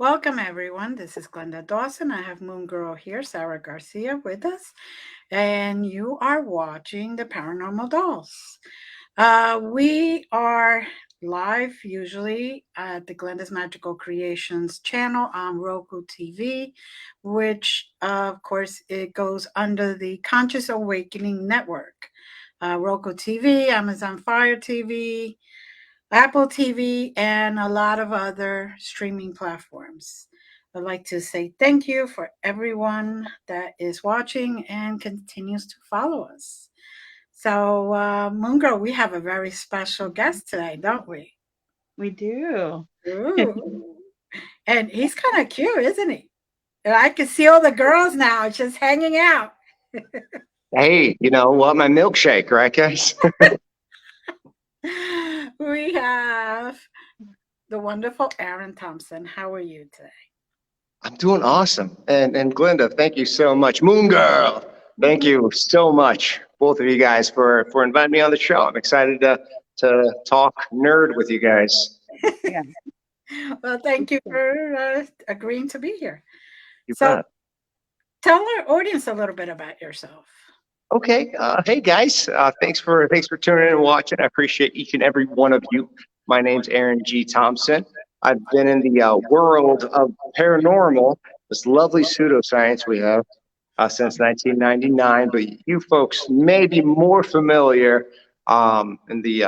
Welcome, everyone. This is Glenda Dawson. I have Moon Girl here, Sarah Garcia, with us, and you are watching the Paranormal Dolls. We are live usually at the Glenda's Magical Creations channel on Roku TV, which, of course, it goes under the Conscious Awakening Network. Roku TV, Amazon Fire TV, Apple TV, and a lot of other streaming platforms. I'd like to say thank you for everyone that is watching and continues to follow us. So, Moon Girl, we have a very special guest today, don't we? We do. Ooh. And he's kind of cute, isn't he? And I can see all the girls now just hanging out. Hey, you know what? My milkshake, right, guys? We have the wonderful Aaron Thompson. How are you today? I'm doing awesome. And Glenda, thank you so much. Moon Girl, thank you so much, both of you guys, for inviting me on the show. I'm excited to talk nerd with you guys. Yeah. Well, thank you for agreeing to be here. You So, bet. tell our audience a little bit about yourself. Okay. Hey guys, thanks for tuning in and watching. I appreciate each and every one of you. My name's Aaron G Thompson. I've been in the world of paranormal, this lovely pseudoscience we have, since 1999. But you folks may be more familiar in the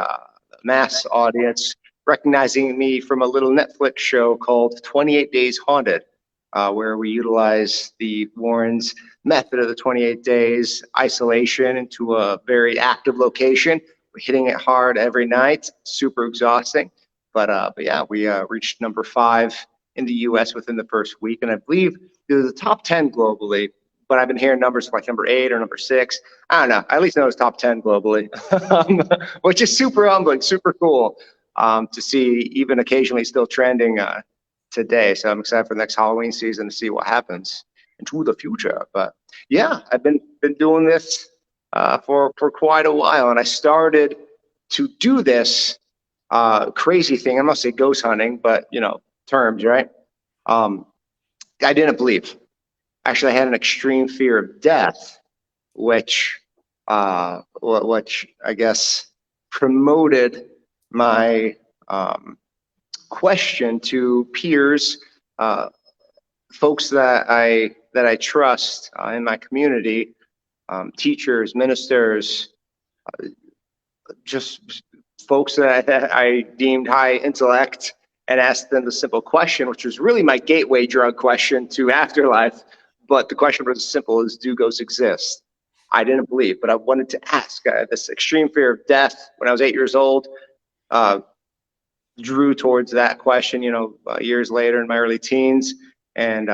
mass audience, recognizing me from a little Netflix show called 28 Days Haunted, where we utilize the Warrens method of the 28 days isolation into a very active location. We're hitting it hard every night, super exhausting. But yeah, we reached number 5 in the U.S. within the first week, and I believe it was the top 10 globally. But I've been hearing numbers like number 8 or number 6. I don't know. I at least know it was top 10 globally, which is super humbling, super cool to see, even occasionally still trending today. So I'm excited for the next Halloween season to see what happens into the future. But yeah, I've been doing this for quite a while, and I started to do this crazy thing. I'm not say ghost hunting, but terms, right? I didn't believe. Actually, I had an extreme fear of death, which I guess promoted my question to peers, folks that I trust in my community, teachers, ministers, just folks that I deemed high intellect, and asked them the simple question, which was really my gateway drug question to afterlife. But the question was as simple as, do ghosts exist? I didn't believe, but I wanted to ask. This extreme fear of death when I was 8 years old drew towards that question, years later in my early teens. And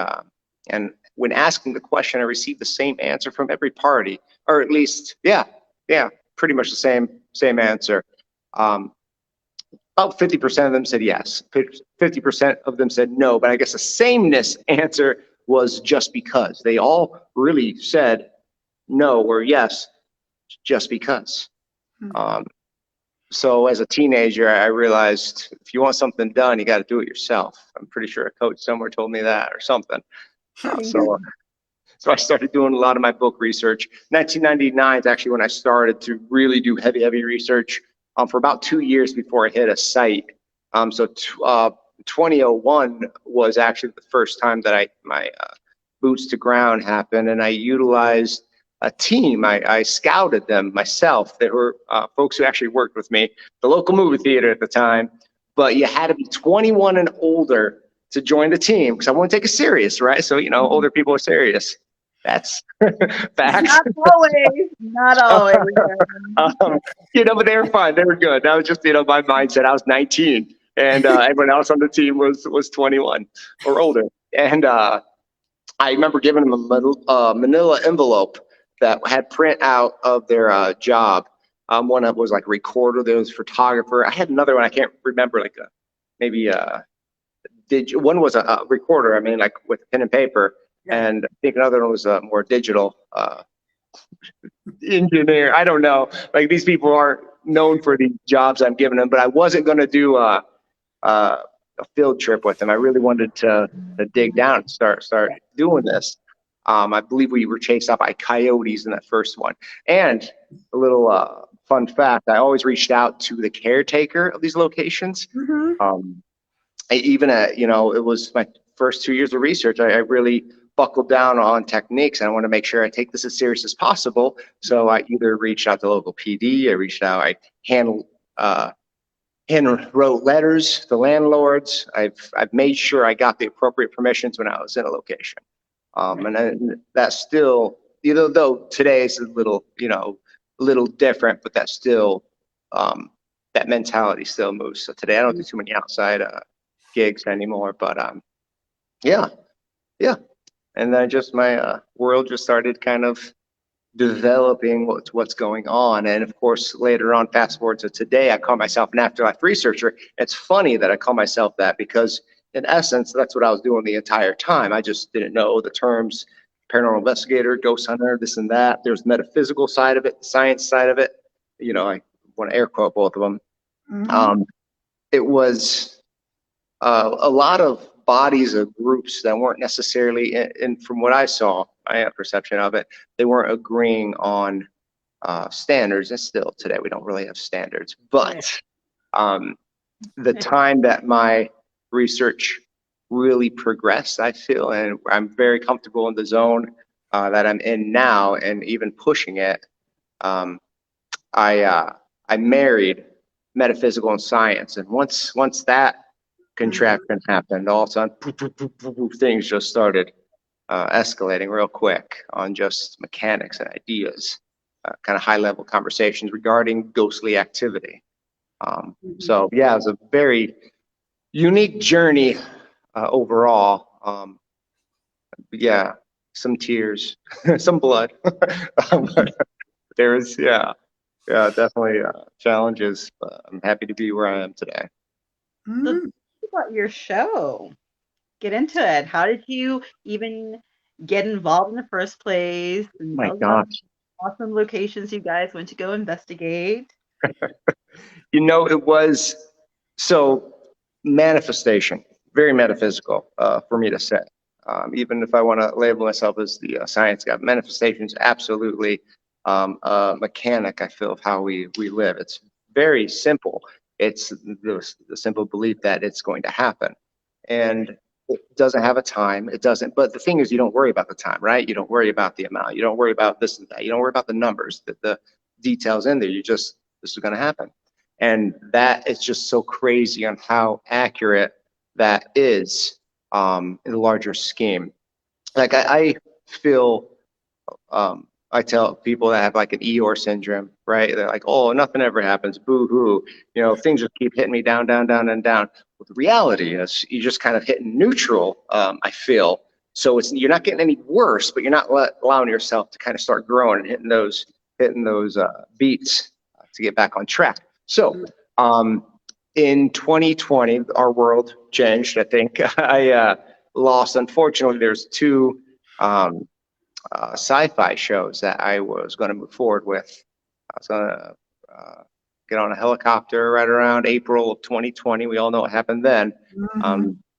when asking the question, I received the same answer from every party, or at least, yeah, pretty much the same answer. About 50% of them said yes. 50% of them said no, but I guess the sameness answer was just because. They all really said no or yes, just because. So as a teenager, I realized if you want something done, you got to do it yourself. I'm pretty sure a coach somewhere told me that or something. So I started doing a lot of my book research. 1999 is actually when I started to really do heavy research for about 2 years before I hit a site. So 2001 was actually the first time that my boots to ground happened, and I utilized a team. I scouted them myself. They were folks who actually worked with me, the local movie theater at the time. But you had to be 21 and older to join the team because I want to take it serious, right? So older people are serious. That's facts. Not always. But they were fine. They were good. That was just my mindset. I was 19, and everyone else on the team was 21 or older. And I remember giving them a manila envelope that had print out of their job. One of was like recorder, there was photographer. I had another one I can't remember, like one was a recorder. I mean, like with pen and paper, and I think another one was a more digital engineer. I don't know. Like these people aren't known for the jobs I'm giving them, but I wasn't going to do a a field trip with him. I really wanted to dig down and start doing this. I believe we were chased out by coyotes in that first one. And a little fun fact: I always reached out to the caretaker of these locations. Mm-hmm. Even at, it was my first 2 years of research. I really buckled down on techniques. And I want to make sure I take this as serious as possible. So I either reached out to local PD, I hand wrote letters to landlords. I've made sure I got the appropriate permissions when I was in a location. And then that's still, though today is a little different, but that's still, that mentality still moves. So today I don't do too many outside gigs anymore, but yeah. And then just my world just started kind of developing what's going on. And of course, later on, fast forward to today, I call myself an afterlife researcher. It's funny that I call myself that because in essence, that's what I was doing the entire time. I just didn't know the terms paranormal investigator, ghost hunter, this and that. There's the metaphysical side of it, the science side of it. I want to air quote both of them. Mm-hmm. It was a lot of bodies of groups that weren't necessarily, and from what I saw, my perception of it, they weren't agreeing on standards. And still today, we don't really have standards. But the time that my research really progressed, I feel, and I'm very comfortable in the zone that I'm in now, and even pushing it. I married metaphysical and science, and once that contraction happened, all of a sudden, poof, poof, poof, poof, poof, things just started escalating real quick on just mechanics and ideas, kind of high-level conversations regarding ghostly activity. So yeah, it was a very unique journey overall. Yeah, some tears, some blood. There was, definitely challenges. But I'm happy to be where I am today. So talk about your show. Get into it. How did you even get involved in the first place? And My tell us about gosh. the awesome locations you guys went to go investigate. It was so manifestation, very metaphysical for me to say. Even if I want to label myself as the science guy, manifestation is absolutely a mechanic, I feel, of how we live. It's very simple. It's the simple belief that it's going to happen. And it doesn't have a time. It doesn't. But the thing is, you don't worry about the time, right? You don't worry about the amount. You don't worry about this and that. You don't worry about the numbers, the details in there. This is going to happen. And that is just so crazy on how accurate that is in the larger scheme. Like I feel, I tell people that have like an Eeyore syndrome, right? They're like, oh, nothing ever happens, boo hoo. Things just keep hitting me down, down, down, and down. Well, the reality is you're just kind of hitting neutral, I feel. So you're not getting any worse, but you're not allowing yourself to kind of start growing and hitting those beats to get back on track. So in 2020, our world changed, I think. I lost, unfortunately, there's two sci-fi shows that I was going to move forward with. I was going to get on a helicopter right around April of 2020. We all know what happened then.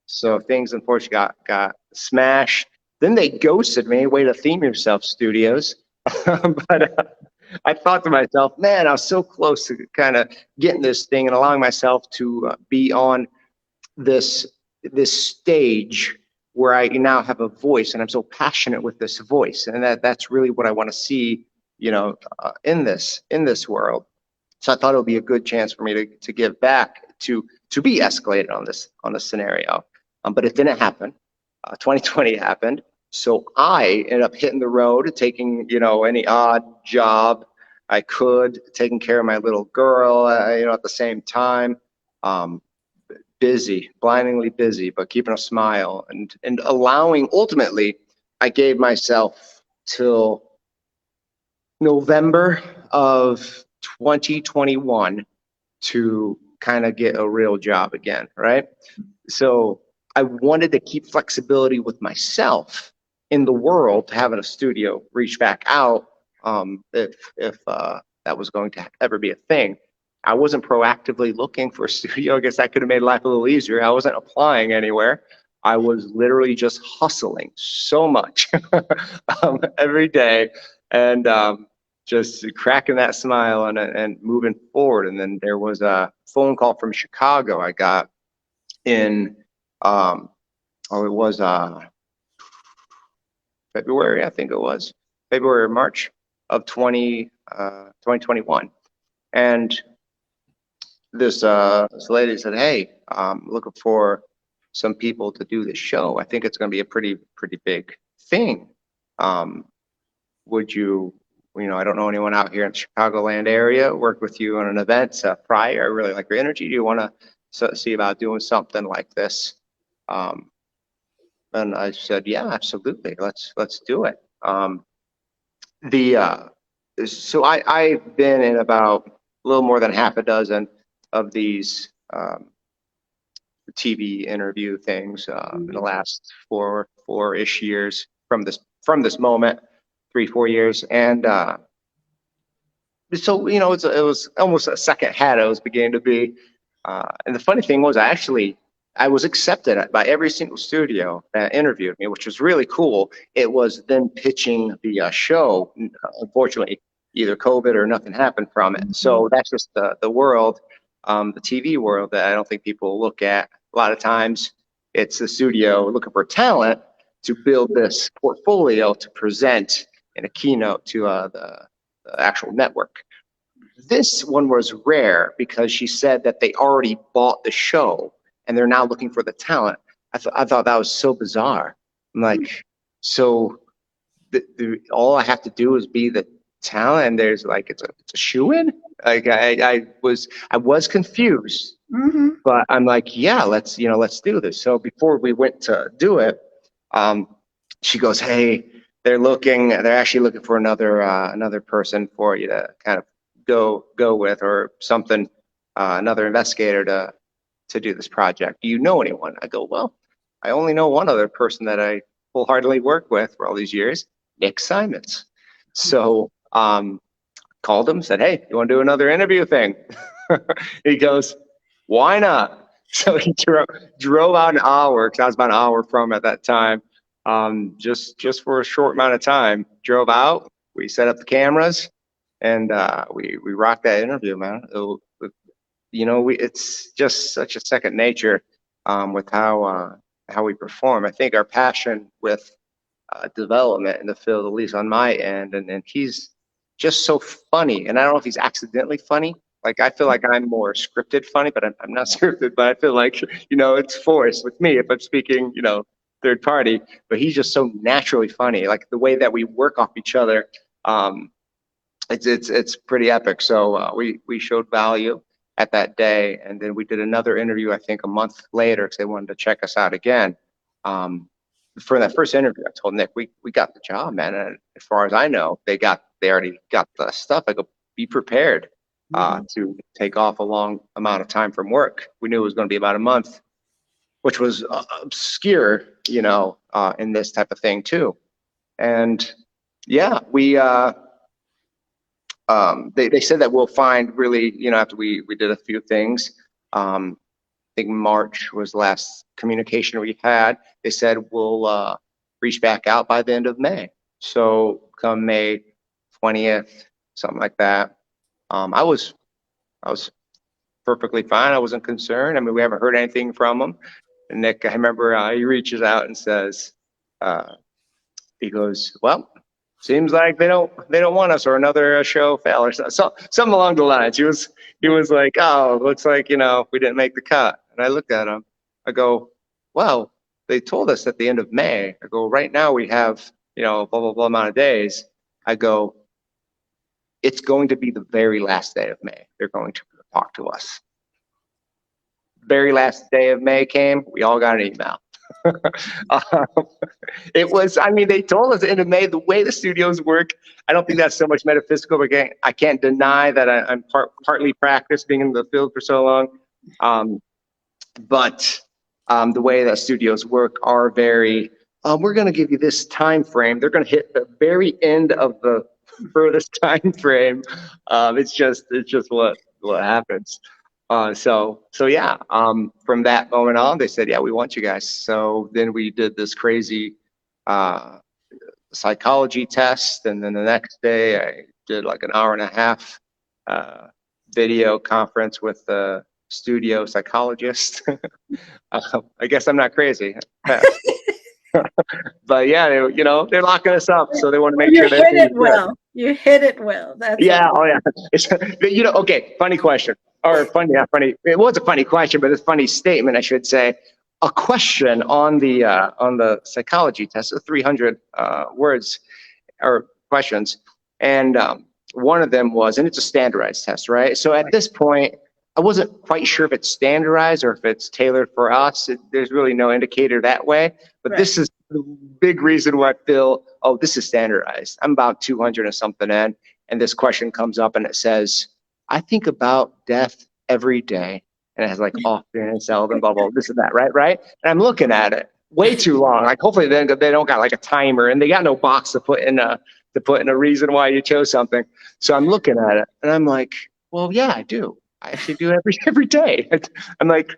So things, unfortunately, got smashed. Then they ghosted me. Way to theme yourself, studios. But I thought to myself, man, I was so close to kind of getting this thing and allowing myself to be on this stage where I now have a voice, and I'm so passionate with this voice, and that's really what I want to see, in this world. So I thought it would be a good chance for me to give back, to be escalated on this scenario, but it didn't happen. 2020 happened. So I ended up hitting the road, taking, any odd job I could, taking care of my little girl, at the same time, busy, blindingly busy, but keeping a smile and allowing, ultimately, I gave myself till November of 2021 to kind of get a real job again, right? So I wanted to keep flexibility with myself in the world, having a studio reach back out if that was going to ever be a thing. I wasn't proactively looking for a studio. I guess that could have made life a little easier. I wasn't applying anywhere. I was literally just hustling so much every day, and just cracking that smile and moving forward. And then there was a phone call from Chicago I got in, it was February, I think it was February or March of 2021. And this lady said, "Hey, looking for some people to do this show. I think it's going to be a pretty big thing. Um, would you, I don't know anyone out here in the Chicagoland area. Worked with you on an event prior. I really like your energy. Do you want to see about doing something like this?" Um, and I said, "Yeah, absolutely. Let's do it." The So I've been in about a little more than half a dozen of these TV interview things in the last four-ish years from this moment, 3-4 years. And so it was almost a second hat I was beginning to be. And the funny thing was, I was accepted by every single studio that interviewed me, which was really cool. It was then pitching the show. Unfortunately, either COVID or nothing happened from it. So that's just the world, the TV world, that I don't think people look at. A lot of times it's the studio looking for talent to build this portfolio to present in a keynote to the actual network. This one was rare because she said that they already bought the show and they're now looking for the talent. I thought that was so bizarre. I'm like, so all I have to do is be the talent, and there's like it's a shoe-in. Like I was confused, but I'm like, yeah, let's do this. So before we went to do it, she goes, "Hey, they're actually looking for another person for you to kind of go with, or something, another investigator to do this project. Do you know anyone?" I go, "Well, I only know one other person that I wholeheartedly worked with for all these years, Nick Simons." So called him, said, "Hey, you want to do another interview thing?" He goes, "Why not?" So he drove out an hour, because I was about an hour from at that time, just for a short amount of time. Drove out, we set up the cameras, and we rocked that interview, man. It's just such a second nature with how we perform. I think our passion with development in the field, at least on my end, and he's just so funny. And I don't know if he's accidentally funny. Like, I feel like I'm more scripted funny, but I'm not scripted. But I feel like it's forced with me if I'm speaking third party. But he's just so naturally funny. Like the way that we work off each other, it's pretty epic. So we showed value at that day, and then we did another interview, I think a month later, because they wanted to check us out again. For that first interview, I told Nick, we got the job, man. And as far as I know, they already got the stuff. I go, be prepared to take off a long amount of time from work. We knew it was going to be about a month, which was obscure, in this type of thing too. And yeah, they said that we'll find really, after we did a few things. I think March was the last communication we had. They said we'll reach back out by the end of May. So come May 20th, something like that. I was perfectly fine. I wasn't concerned. I mean, we haven't heard anything from them. And Nick, I remember he reaches out and says, he goes, "Well, seems like they don't want us, or another show fell," or something along the lines. He was like, "Oh, looks like we didn't make the cut." And I looked at him. I go, "Well, they told us at the end of May." I go, "Right now we have blah blah blah amount of days." I go, "It's going to be the very last day of May. They're going to talk to us." Very last day of May came. We all got an email. It was, I mean, they told us at the end of May. The way the studios work, I don't think that's so much metaphysical, but I can't deny that I'm partly practiced being in the field for so long. But the way that studios work are very, we're going to give you this time frame. They're going to hit the very end of the furthest time frame. It's just what what happens. So yeah. From that moment on, they said, yeah, we want you guys. So then we did this crazy uh, psychology test, and then the next day I did like an hour and a half uh, video conference with the studio psychologist. I guess I'm not crazy. Passed. But yeah, they're locking us up, so they want to Well, make you sure that hit everything's it good. well. You hit it well. That's Yeah, all. oh yeah. It's, okay, funny question. Or funny, not funny. It was a funny question, but it's a funny statement, I should say. A question on the psychology test, 300 words or questions, and one of them was, and it's a standardized test, right? So at this point, I wasn't quite sure if it's standardized or if it's tailored for us. There's really no indicator that way, but Right. this is the big reason why I feel, oh, this is standardized. I'm about 200 or something in, and this question comes up and it says, I think about death every day. And it has like often and seldom, blah, blah, this and that, right? Right. And I'm looking at it way too long. Like hopefully they don't got like a timer and they got no box to put in a reason why you chose something. So I'm looking at it and I'm like, well, yeah, I do. I actually do every day. I'm like,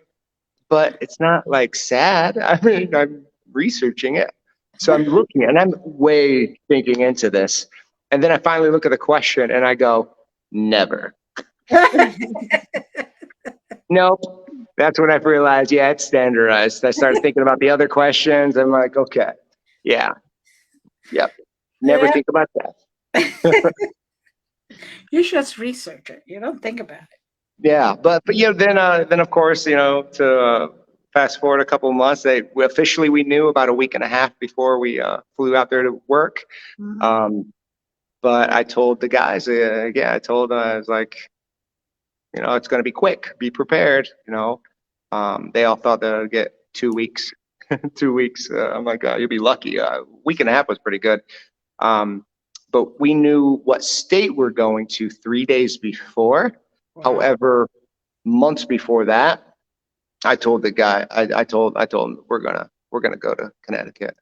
but it's not like sad. I mean, I'm researching it. So I'm looking and I'm way thinking into this. And then I finally look at the question and I go, never. Nope. That's when I realized, yeah, it's standardized. I started thinking about the other questions. I'm like, okay, yeah, yep. Never Yeah. think about that. You just research it. You don't think about it. Yeah, but then of course to fast forward a couple of months, we knew about a week and a half before we flew out there to work. Mhm. Um, but I told the guys, I told them, I was like, it's going to be quick. Be prepared. They all thought that I'd get 2 weeks. 2 weeks. I'm like, you'll be lucky. Week and a half was pretty good. Um, but we knew what state we're going to 3 days before. Wow. However, months before that, I told the guy, I told him we're gonna go to Connecticut.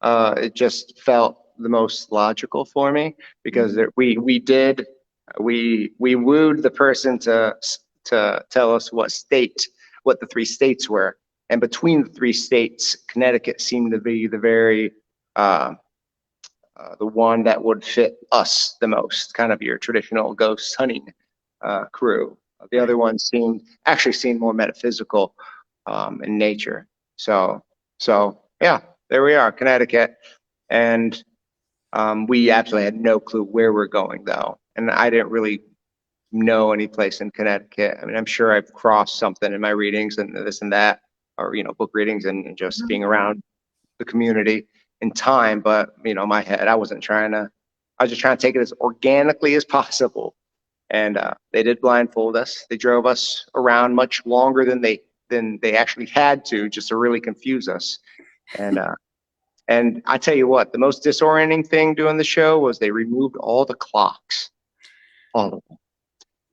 It just felt the most logical for me because Mhm. we wooed the person to tell us what the three states were, and between the three states, Connecticut seemed to be uh, the one that would fit us the most, kind of your traditional ghost hunting crew. The Right. other one seemed more metaphysical in nature. So yeah, there we are, Connecticut, and we absolutely had no clue where we're going though, and I didn't really know any place in Connecticut. I mean, I'm sure I've crossed something in my readings and this and that, or book readings and just Mhm. being around the community in time. But my head, I was just trying to take it as organically as possible. And they did blindfold us. They drove us around much longer than they actually had to, just to really confuse us. And and I tell you what, the most disorienting thing doing the show was they removed all the clocks, all of them.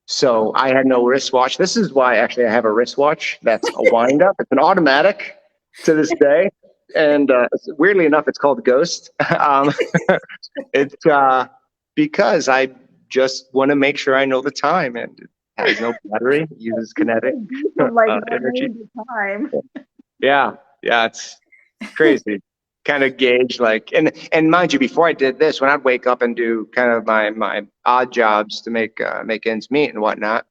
So I had no wristwatch. This is why actually I have a wristwatch that's a wind up. It's an automatic to this day. And weirdly enough, it's called Ghost. It's because I just want to make sure I know the time, and it has no battery, it uses kinetic From like energy. memory to time. Yeah, yeah, it's crazy. Kind of gauge like, and mind you, before I did this, when I'd wake up and do kind of my odd jobs to make ends meet and whatnot,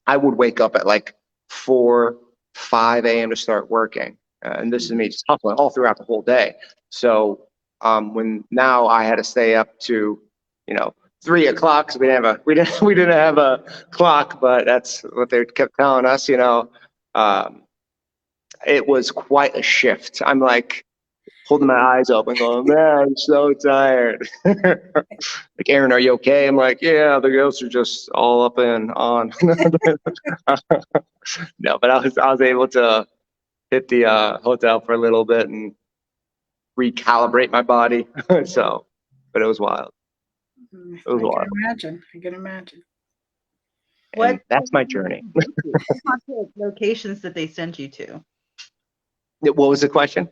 I would wake up at like 4, 5 a.m. to start working, and this is me just hustling all throughout the whole day. So when now I had to stay up to, you know, 3 o'clock, because we didn't have a clock, but that's what they kept telling us. Um, it was quite a shift. I'm like holding my eyes open, going, man, I'm so tired. Like, Aaron, are you okay? I'm like, yeah, the ghosts are just all up and on. No, but I was able to hit the hotel for a little bit and recalibrate my body. So, but it was wild. It was I can wild, imagine. I can imagine. and What that's my journey. what haunted locations did they send you to? What was the question?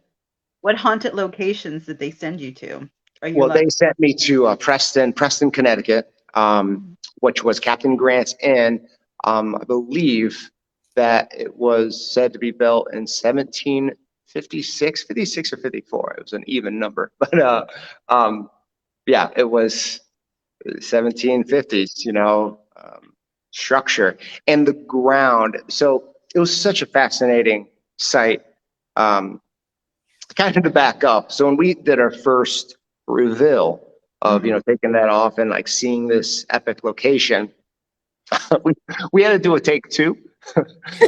What haunted locations did they send you to? Are you Well, allowed? they sent me to Preston, Connecticut. which was Captain Grant's Inn. I believe that it was said to be built in 1756, 56 or 54. It was an even number, but yeah, it was 1750s, structure and the ground. So it was such a fascinating site. Kind of to back up. So when we did our first reveal of, taking that off and like seeing this epic location, we had to do a take two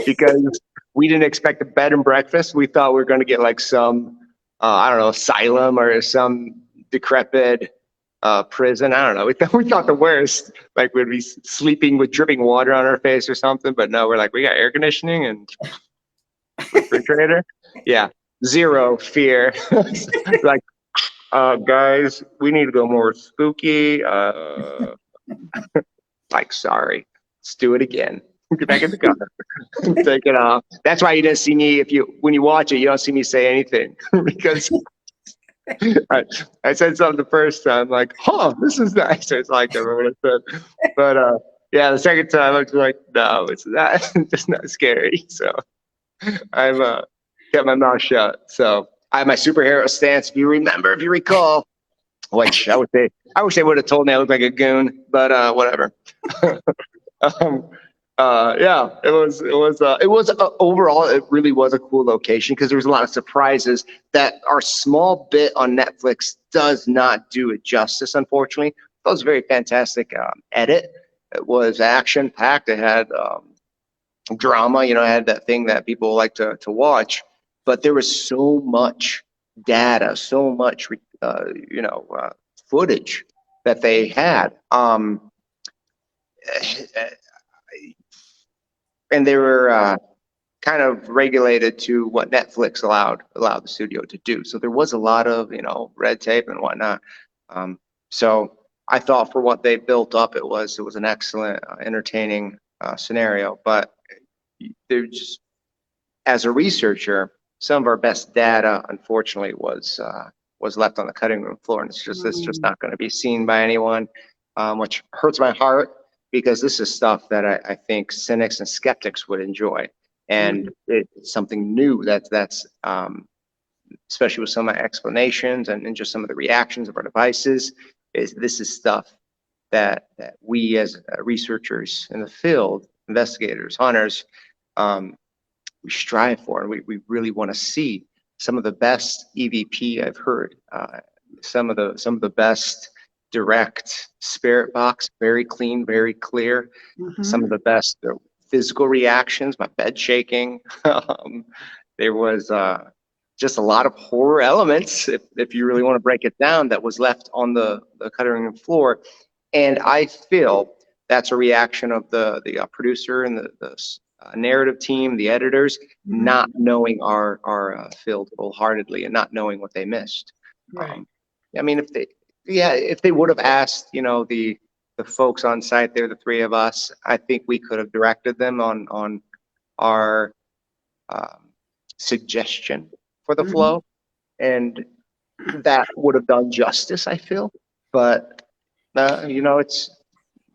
because we didn't expect a bed and breakfast. We thought we were going to get like some, I don't know, asylum or some decrepit prison. I don't know. We thought the worst. Like we'd be sleeping with dripping water on our face or something. But no, we're like, we got air conditioning and refrigerator. Yeah. Zero fear. Like, guys, we need to go more spooky. Like, sorry. Let's do it again. Get back in the car. Take it off. That's why you didn't see me. When you watch it, you don't see me say anything because I said something the first time, like, "Oh, this is nice." It's like everyone said, but yeah, the second time I was like, "No, it's not. It's just not scary." So I've kept my mouth shut. So I have my superhero stance. If you recall, which I wish they would have told me I looked like a goon, but whatever. Yeah, it was overall, it really was a cool location because there was a lot of surprises that our small bit on Netflix does not do it justice, unfortunately. That was a very fantastic edit. It was action packed. It had drama, it had that thing that people like to watch, but there was so much data, so much, footage that they had. And they were kind of regulated to what Netflix allowed the studio to do. So there was a lot of, red tape and whatnot. So I thought for what they built up, it was an excellent, entertaining scenario. But they're just, as a researcher, some of our best data, unfortunately, was left on the cutting room floor, and it's just not going to be seen by anyone, which hurts my heart because this is stuff that I think cynics and skeptics would enjoy, and it's something new that's especially with some of my explanations and just some of the reactions of our devices. This is stuff that we as researchers in the field, investigators, hunters, we strive for, and we really want to see some of the best EVP I've heard, some of the best direct spirit box, very clean, very clear, some of the best physical reactions, my bed shaking. There was just a lot of horror elements, if you really want to break it down, that was left on the cutting room floor. And I feel that's a reaction of the producer and the narrative team, the editors, not knowing our field wholeheartedly and not knowing what they missed. Right. I mean, if they would have asked, the folks on site there, the three of us, I think we could have directed them on our suggestion for the flow, and that would have done justice, I feel. But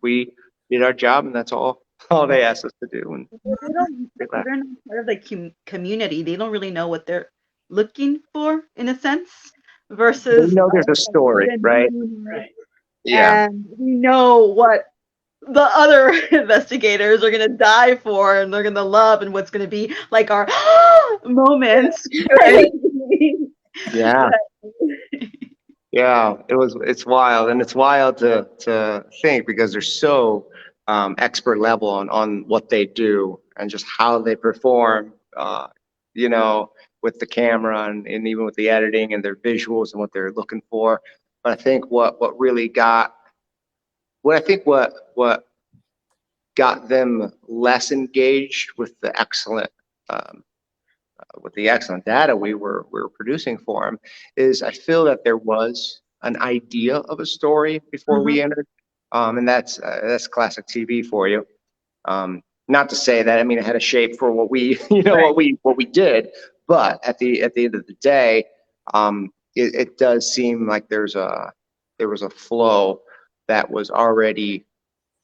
we did our job, and that's all they asked us to do. And they're not part of the community. They don't really know what they're looking for, in a sense, versus there's a story, right? Right. Yeah. And we know what the other investigators are going to die for, and they're going to love, and what's going to be like our moments. Right? Yeah. Yeah, it's wild, and it's wild to think because they're so expert level on what they do and just how they perform, with the camera and even with the editing and their visuals and what they're looking for. But I think what got them less engaged with the excellent data we were producing for them is I feel that there was an idea of a story before we entered, and that's classic TV for you. Not to say that it had a shape for what we what we did, but at the end of the day, it does seem like there was a flow that was already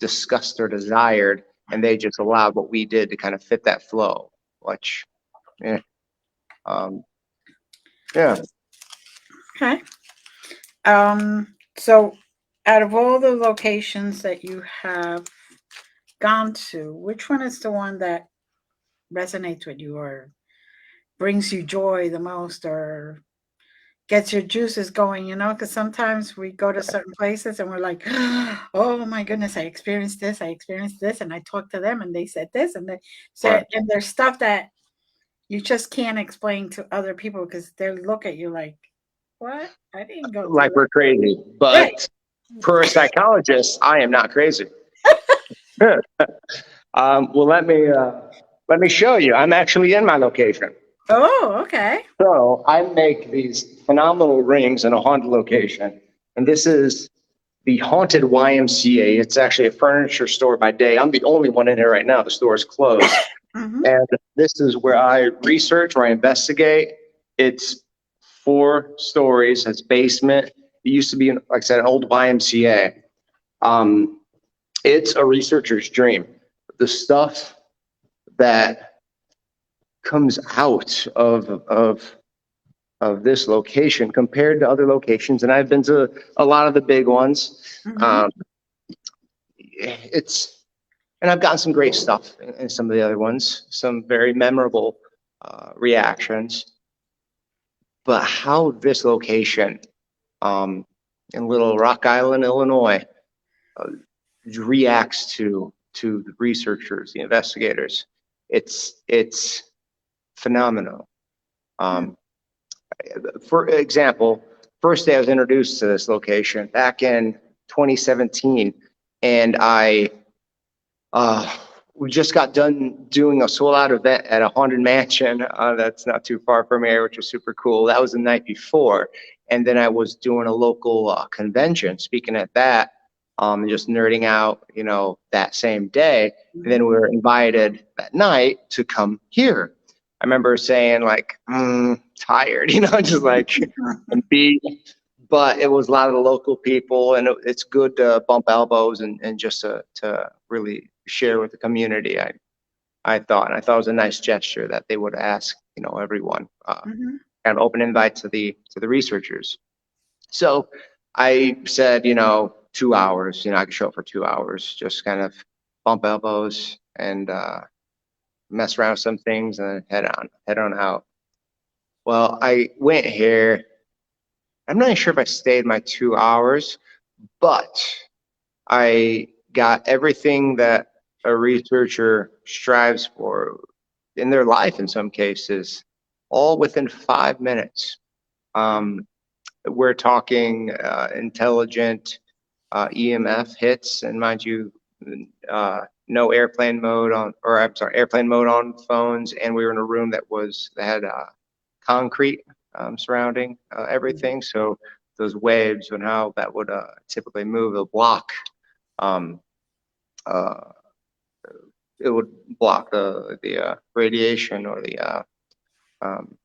discussed or desired, and they just allowed what we did to kind of fit that flow, which, yeah, um, yeah. Okay. So out of all the locations that you have gone to, which one is the one that resonates with you or brings you joy the most or gets your juices going, because sometimes we go to certain places and we're like, oh my goodness, I experienced this, and I talked to them and they said this, and they said, Right. and there's stuff that you just can't explain to other people because they look at you like, what? I didn't go through Like we're crazy, that. Right. but for a psychologist, I am not crazy. Well, let me show you. I'm actually in my location. Oh, okay. So I make these phenomenal rings in a haunted location, and this is the haunted YMCA. It's actually a furniture store by day. I'm the only one in here right now. The store is closed, Mm-hmm. and this is where I research, where I investigate. It's 4 stories. It's basement. It used to be, like I said, an old YMCA. Um, it's a researcher's dream. The stuff that comes out of this location compared to other locations, and I've been to a lot of the big ones. Mm-hmm. It's and I've gotten some great stuff in some of the other ones, some very memorable reactions. But how this location um, in Little Rock Island, Illinois, uh, reacts to the researchers, the investigators, it's phenomenal. Um, for example, first day I was introduced to this location back in 2017, and uh, we just got done doing a sold out event at a haunted mansion that's not too far from here, which was super cool. That was the night before, and then I was doing a local convention, speaking at that, just nerding out, that same day. And then we were invited that night to come here. I remember saying like, tired, just like and beat. But it was a lot of the local people, and it's good to bump elbows and just to really share with the community. I thought, and I thought it was a nice gesture that they would ask, everyone, Mm-hmm. kind of open invite to the researchers. So I said, 2 hours, I could show up for 2 hours, just kind of bump elbows and mess around with some things and then head on out. Well, I went here. I'm not sure if I stayed my 2 hours, but I got everything that a researcher strives for in their life in some cases, all within 5 minutes. Um, we're talking intelligent EMF hits, and mind you, no airplane mode on, or I'm sorry, airplane mode on phones, and we were in a room that had concrete surrounding everything. So those waves and how that would typically move the block, um, uh, it would block the radiation or the um,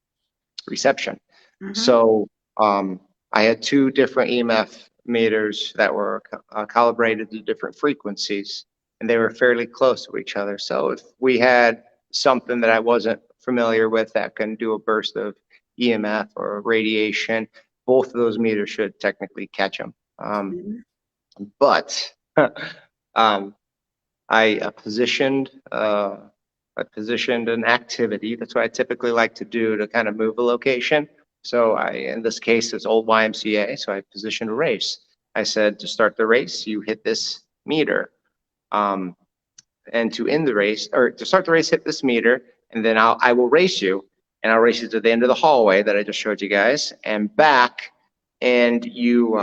reception. Mm-hmm. So I had 2 different EMF meters that were calibrated to different frequencies, and they were fairly close to each other. So if we had something that I wasn't familiar with that can do a burst of EMF or radiation, both of those meters should technically catch them. Mm-hmm. But um, I positioned an activity. That's what I typically like to do to kind of move a location. So in this case, it's old YMCA. So I positioned a race. I said to start the race, you hit this meter, and to end the race or to start the race, hit this meter, and then I will race you, and I'll race you to the end of the hallway that I just showed you guys, and back, and you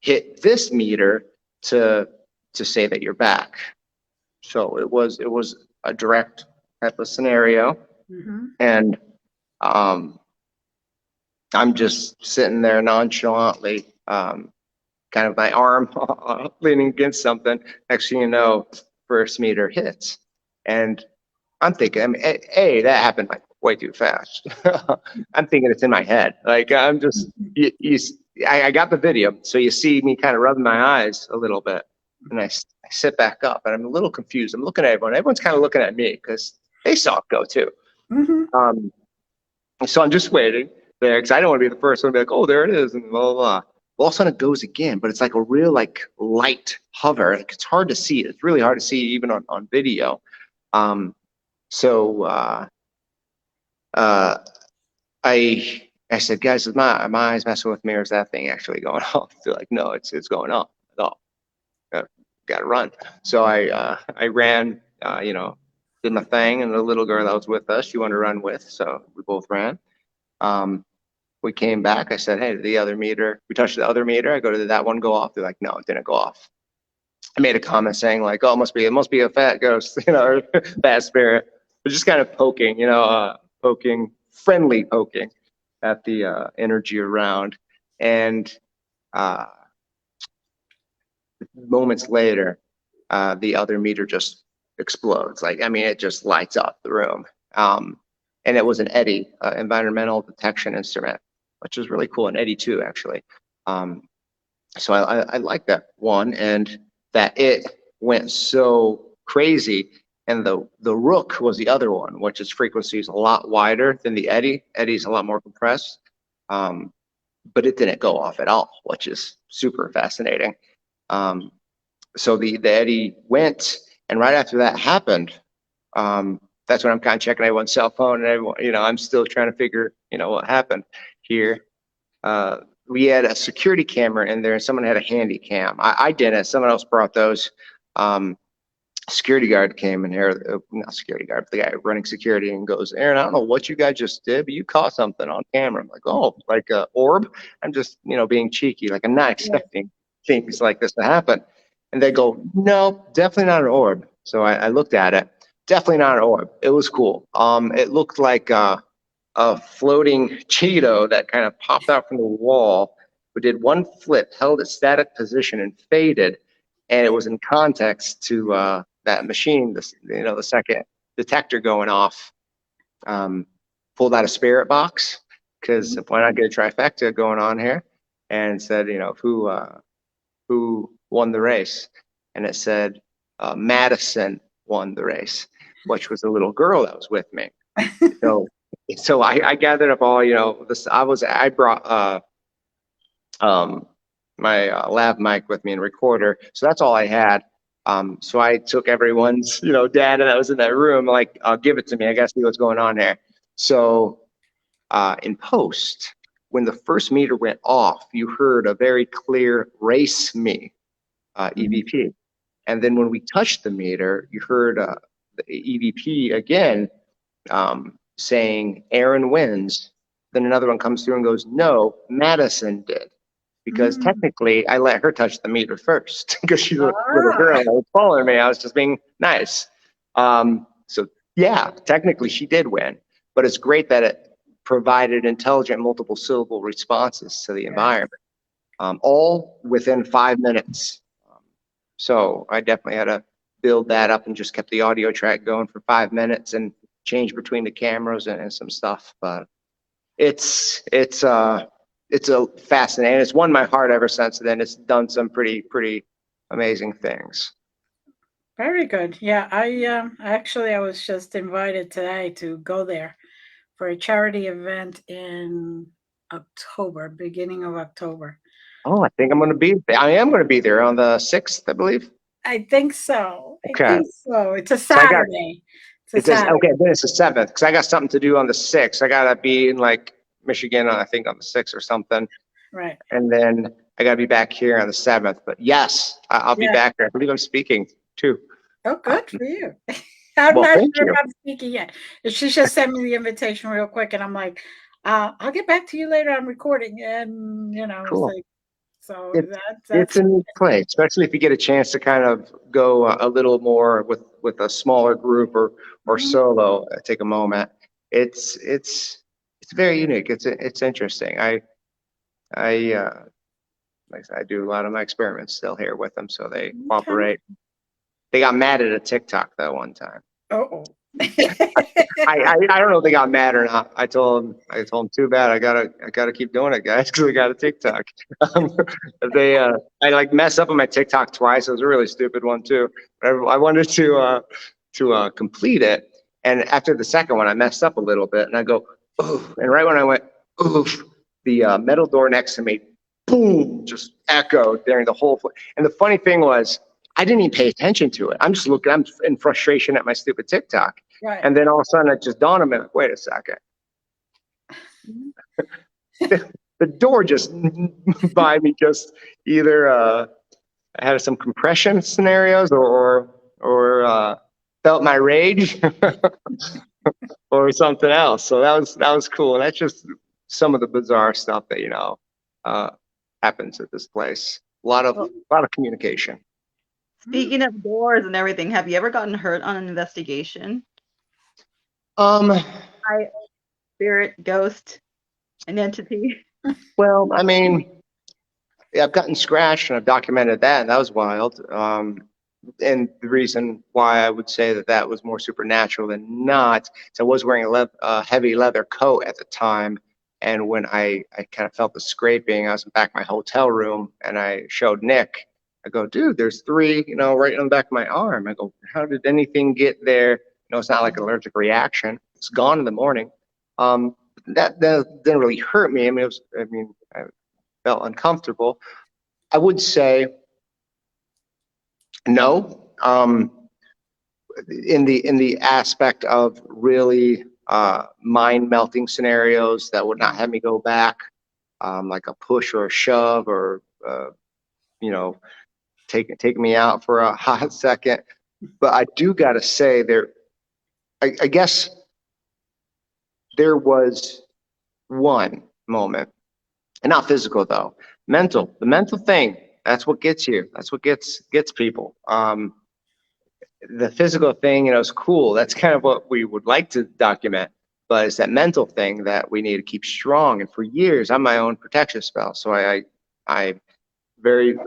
hit this meter to say that you're back. So it was a direct type of scenario, Mm-hmm. and I'm just sitting there nonchalantly, kind of my arm leaning against something. Next thing you know, first meter hits, and I'm thinking, I mean, that happened like way too fast. I'm thinking it's in my head. Like I'm just, I got the video, so you see me kind of rubbing my eyes a little bit, and I sit back up, and I'm a little confused. I'm looking at everyone. Everyone's kind of looking at me because they saw it go too. Mm-hmm. So I'm just waiting there because I don't want to be the first one to be like, oh, there it is, and blah, blah, blah. All of a sudden it goes again, but it's like a real like light hover. Like, it's hard to see. It's really hard to see even on video. So I said, guys, is my eyes messing with me, or is that thing actually going off? They're like, no, it's going off. Oh, got to run. So I ran, did my thing, and the little girl that was with us, she wanted to run with, so we both ran. We came back. I said, hey, the other meter. We touched the other meter. I go, did that one go off? They're like, no, it didn't go off. I made a comment saying like, oh, it must be a fat ghost, or bad spirit. But just kind of poking, friendly poking at the energy around. And moments later, the other meter just explodes. Like, I mean, it just lights up the room. And it was an EDI, environmental detection instrument, which was really cool. An EDI 2, actually. So I like that one, and that it went so crazy. And the Rook was the other one, which its frequency is a lot wider than the EDI. EDI's a lot more compressed, but it didn't go off at all, which is super fascinating. So the EDI went, and right after that happened, that's when I'm kind of checking everyone's cell phone, and everyone, I'm still trying to figure, what happened here. We had a security camera in there, and someone had a handy cam. I didn't. Someone else brought those. Security guard came in here, not security guard, but the guy running security, and goes, Aaron, I don't know what you guys just did, but you caught something on camera. I'm like, oh, like a orb? I'm just, being cheeky. Like, I'm not expecting things like this to happen. And they go, no, definitely not an orb. So I looked at it. Definitely not an orb. It was cool. It looked like a floating Cheeto that kind of popped out from the wall, but did one flip, held its static position, and faded. And it was in context to that machine, the second detector going off. Pulled out a spirit box, because why not get a trifecta going on here? And said, who won the race? And it said Madison won the race, which was the little girl that was with me. So I gathered up all, I brought my lav mic with me and recorder. So that's all I had. So I took everyone's, data that was in that room, like, give it to me. I gotta see what's going on there. So in post, when the first meter went off, you heard a very clear race me EVP. And then when we touched the meter, you heard the EVP again saying Aaron wins. Then another one comes through and goes, no, Madison did. Because technically, I let her touch the meter first because she's a little girl that was following me. I was just being nice. So yeah, technically she did win, but it's great that it provided intelligent multiple syllable responses to the environment, all within 5 minutes. So I definitely had to build that up and just kept the audio track going for 5 minutes and change between the cameras and some stuff. But it's a fascinating. It's won my heart ever since then. It's done some pretty amazing things. Very good. Yeah, I was just invited today to go there for a charity event in October, beginning of October. Oh, I think I am going to be there on the 6th, I believe. I think so. Okay. I think so. It's a Saturday. Okay, then it's the 7th, because I got something to do on the 6th. I got to be in like Michigan, I think, on the 6th or something. Right. And then I got to be back here on the 7th. But yes, I'll be back there. I believe I'm speaking too. Oh, good for you. I'm not sure if I'm speaking yet. She just sent me the invitation real quick, and I'm like, I'll get back to you later. I'm recording, and cool. It's like, so it's a neat place, especially if you get a chance to kind of go a little more with a smaller group or solo. Take a moment. It's very unique. It's interesting. I like I said, I do a lot of my experiments still here with them, so they cooperate. They got mad at a TikTok that one time. Oh. I don't know if they got mad or not. I told him too bad. I gotta keep doing it, guys, because I got a TikTok. Um, they I like messed up on my TikTok twice. It was a really stupid one too. I wanted to complete it, and after the second one, I messed up a little bit, and I go oof, and right when I went oof, the metal door next to me, boom, just echoed during the whole. And the funny thing was, I didn't even pay attention to it. I'm just looking. I'm in frustration at my stupid TikTok. Right. And then all of a sudden it just dawned on me, like, wait a second. The door just by me just either had some compression scenarios or felt my rage or something else. So that was cool. And that's just some of the bizarre stuff that, uh, happens at this place. Well, A lot of communication. speaking of doors and everything, have you ever gotten hurt on an investigation? Um, By spirit, ghost, an entity? well, I mean, yeah, I've gotten scratched and I've documented that, and that was wild. And the reason why I would say that that was more supernatural than not is I was wearing a heavy leather coat at the time. And when I kind of felt the scraping, I was back in my hotel room and I showed Nick. I go, dude, there's three, right on the back of my arm. I go, how did anything get there? It's not like an allergic reaction. It's gone in the morning. That didn't really hurt me. I felt uncomfortable. I would say no. In the aspect of really mind melting scenarios that would not have me go back, like a push or a shove or you know taking me out for a hot second. But I do got to say I guess there was one moment, and not physical though, mental. The mental thing. That's what gets you. That's what gets people. The physical thing, is cool. That's kind of what we would like to document, but it's that mental thing that we need to keep strong. And for years, I'm my own protection spell. So I'm very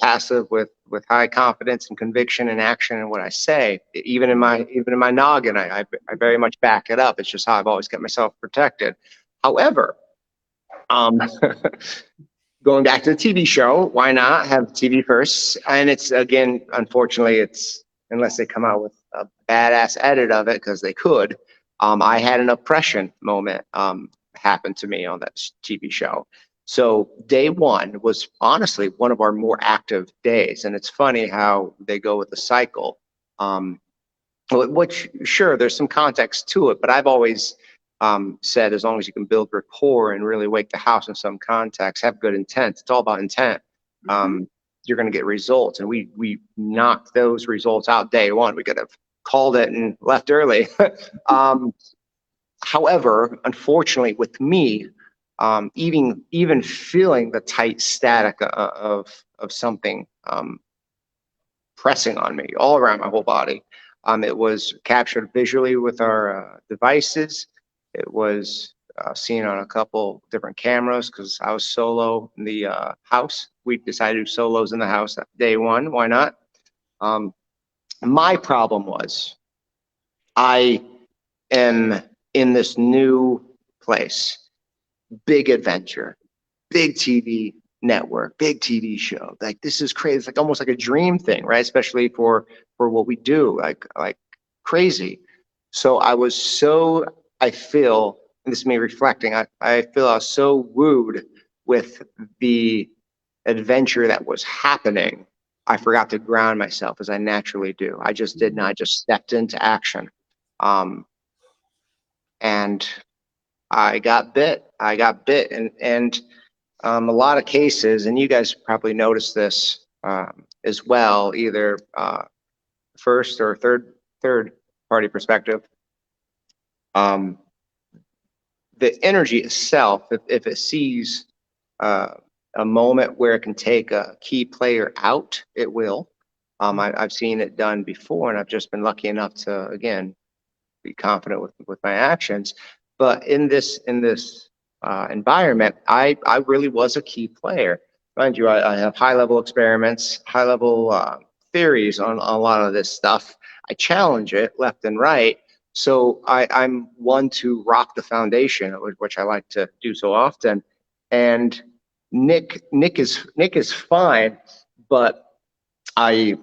passive with high confidence and conviction and action in what I say. Even in my noggin, I very much back it up. It's just how I've always kept myself protected. However, um, going back to the TV show, why not have TV first? And it's again, unfortunately, it's unless they come out with a badass edit of it, because they could. I had an oppression moment happen to me on that TV show. So day one was honestly one of our more active days, and it's funny how they go with the cycle. Which sure, there's some context to it, but I've always said as long as you can build rapport and really wake the house in some context, have good intent. It's all about intent. You're going to get results, and we knocked those results out day one. We could have called it and left early. However, unfortunately, with me, even feeling the tight static of something pressing on me all around my whole body, it was captured visually with our devices. It was seen on a couple different cameras because I was solo in the house. We decided to do solos in the house at day one. Why not? My problem was I am in this new place, big adventure, big TV network, big TV show. Like this is crazy. It's like almost like a dream thing, right? Especially for what we do, like crazy. So I feel, and this is me reflecting, I feel I was so wooed with the adventure that was happening. I forgot to ground myself as I naturally do. I just did not. I just stepped into action. And I got bit. And a lot of cases, and you guys probably noticed this as well, either first or third party perspective. The energy itself, if it sees a moment where it can take a key player out, it will. I've seen it done before, and I've just been lucky enough to again be confident with my actions. But in this environment, I really was a key player. Mind you, I have high level experiments, high level theories on a lot of this stuff. I challenge it left and right, So I'm one to rock the foundation, which I like to do so often. And Nick is fine, but I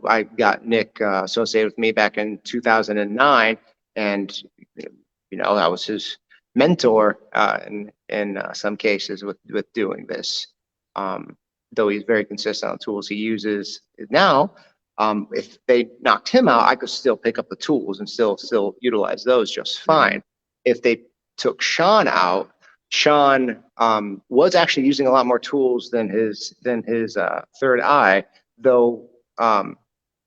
I got Nick associated with me back in 2009, and I was his mentor in some cases with doing this. Though he's very consistent on the tools he uses now. If they knocked him out, I could still pick up the tools and still utilize those just fine. If they took Sean out, Sean was actually using a lot more tools than his third eye, though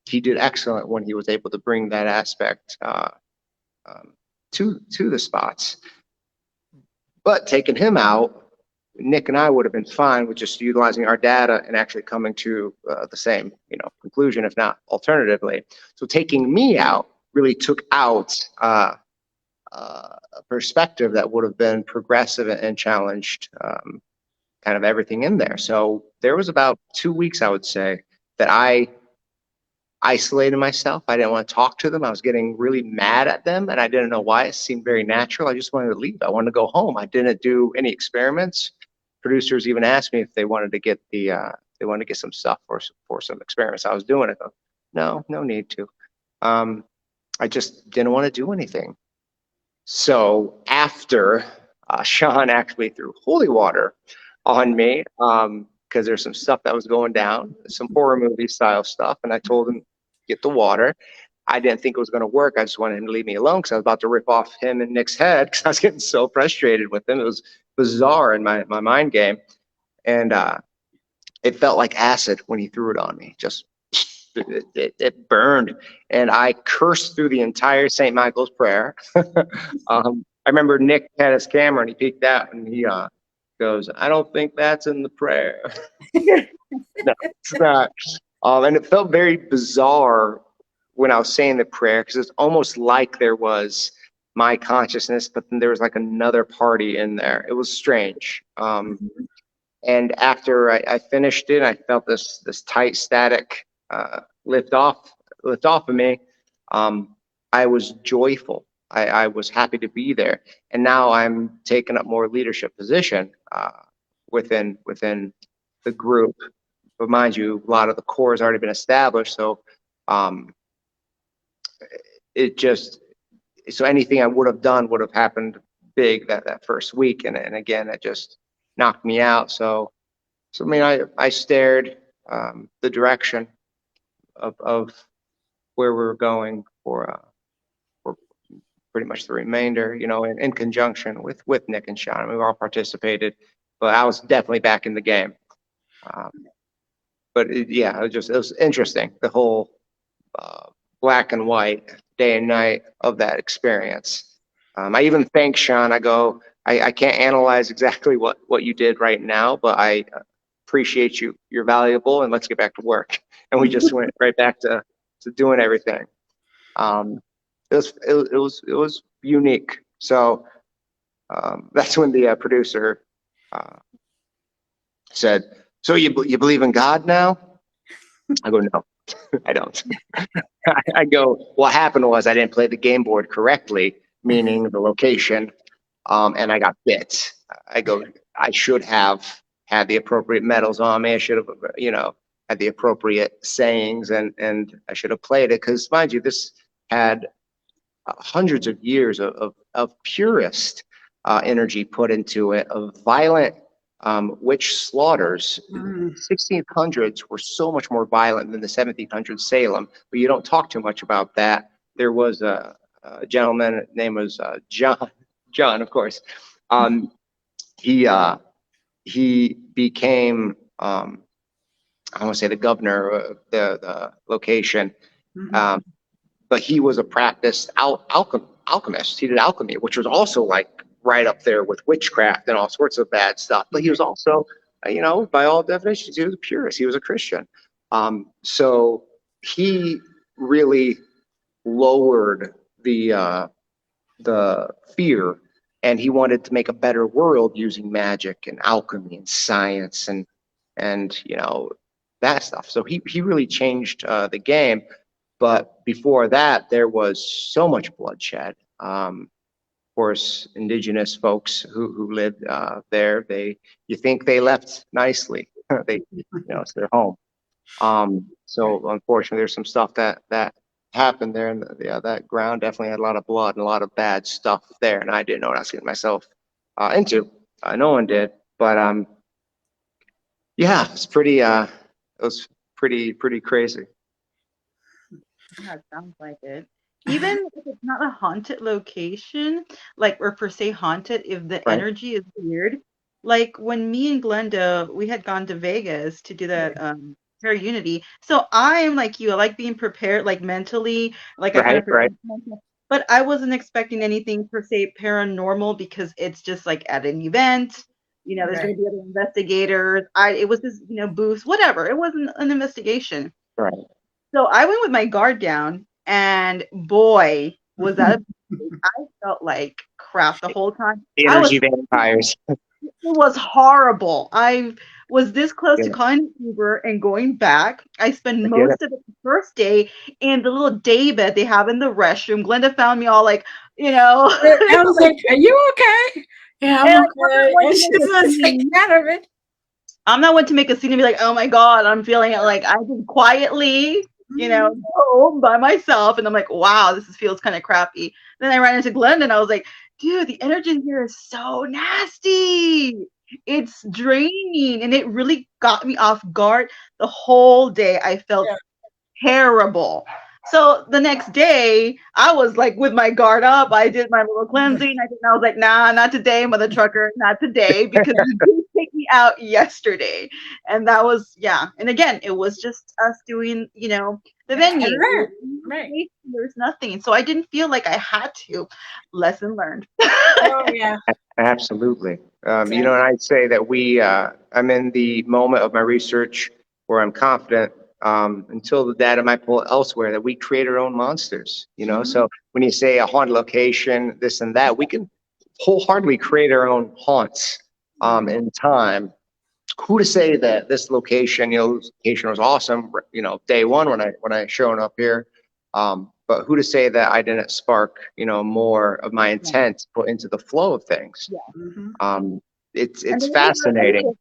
he did excellent when he was able to bring that aspect to the spots. But taking him out, Nick and I would have been fine with just utilizing our data and actually coming to the same conclusion, if not alternatively. So taking me out really took out a perspective that would have been progressive and challenged kind of everything in there. So there was about 2 weeks, I would say, that I isolated myself. I didn't want to talk to them. I was getting really mad at them, and I didn't know why. It seemed very natural. I just wanted to leave. I wanted to go home. I didn't do any experiments. Producers even asked me if they wanted to get some stuff for some experiments I was doing. I thought, no need to. I just didn't want to do anything. So after Sean actually threw holy water on me, because there's some stuff that was going down, some horror movie style stuff, and I told him, get the water. I didn't think it was going to work. I just wanted him to leave me alone because I was about to rip off him and Nick's head because I was getting so frustrated with him. It was bizarre in my mind game. And it felt like acid when he threw it on me. Just it burned. And I cursed through the entire St. Michael's prayer. I remember Nick had his camera and he peeked out and he goes, I don't think that's in the prayer. No, it's not. And it felt very bizarre when I was saying the prayer because it's almost like there was my consciousness, but then there was like another party in there. It was strange. And after I finished it, I felt this tight static lift off of me. I was joyful. I was happy to be there, and now I'm taking up more leadership position within the group. But mind you, a lot of the core has already been established, so so anything I would have done would have happened big that first week, and again, it just knocked me out. So I mean, I stared the direction of where we were going for pretty much the remainder, in conjunction with Nick and Sean. I mean, we all participated, but I was definitely back in the game. But it was interesting, the whole black and white, day and night of that experience. I even thanked Sean. I go, I can't analyze exactly what you did right now, but I appreciate you. You're valuable, and let's get back to work. And we just went right back to doing everything. It was unique. So that's when the producer said, so you believe in God now? I go, no, I don't. I go, what happened was I didn't play the game board correctly, meaning the location, and I got bit. I go, I should have had the appropriate medals on me. I should have, had the appropriate sayings, and I should have played it because, mind you, this had hundreds of years of purest energy put into it, of violent witch slaughters. 1600s were so much more violent than the 1700s Salem, but you don't talk too much about that. There was a gentleman, his name was John, of course. He became, I want to say, the governor of the location, but he was a practiced alchemist. He did alchemy, which was also like right up there with witchcraft and all sorts of bad stuff. But he was also, by all definitions, he was a purist. He was a Christian. So he really lowered the fear, and he wanted to make a better world using magic and alchemy and science and that stuff. So he really changed the game. But before that, there was so much bloodshed. Of course, indigenous folks who lived there, you think they left nicely. It's their home. Right. So unfortunately, there's some stuff that happened there, and yeah, that ground definitely had a lot of blood and a lot of bad stuff there, and I didn't know what I was getting myself into. No one did, but yeah, it was pretty crazy. Yeah, it sounds like it. Even if it's not a haunted location, like or per se haunted, if the Right, energy is weird, like when me and Glenda, we had gone to Vegas to do Yeah. that Prayer Unity. So I am like you, I like being prepared, like mentally, like I kind right, of right, prepare myself. But I wasn't expecting anything per se paranormal because it's just like at an event. There's Right. going to be other investigators. It was just, booths, whatever. It wasn't an investigation. right. So I went with my guard down, and boy, was that a mistake. I felt like crap the whole time. Energy vampires. It was horrible. I was this close Get to it. calling an Uber and going back. I spent I get it. most of it the first day in the little day bed they have in the restroom. Glenda found me all like, I was like, "Are you okay?" Yeah, I'm and I'm not okay. one And to she's make a gonna take scene. care of it. I'm not one to make a scene and be like, oh my God, I'm feeling it. Like I did quietly, Mhm. home by myself. And I'm like, wow, feels kind of crappy. Then I ran into Glenn and I was like, dude, the energy in here is so nasty. It's draining. And it really got me off guard the whole day. I felt Yeah. terrible. So the next day, I was like with my guard up. I did my little cleansing. I was like, nah, not today, mother trucker, not today, because you did take me out yesterday. And that was, yeah. And again, it was just us doing, the Yeah, and venue. learn. Right. There's nothing. So I didn't feel like I had to. Lesson learned. Oh, yeah. Absolutely. And Exactly. I'd say that I'm in the moment of my research where I'm confident until the data might pull elsewhere that we create our own monsters. Mhm. So when you say a haunted location, this and that, we can wholeheartedly create our own haunts Mhm. in time. Who to say that this location was awesome, day one when I showed up here. But who to say that I didn't spark, more of my Yeah. intent to put into the flow of things. Yeah. Mhm. Um, it's And it's then they fascinating. go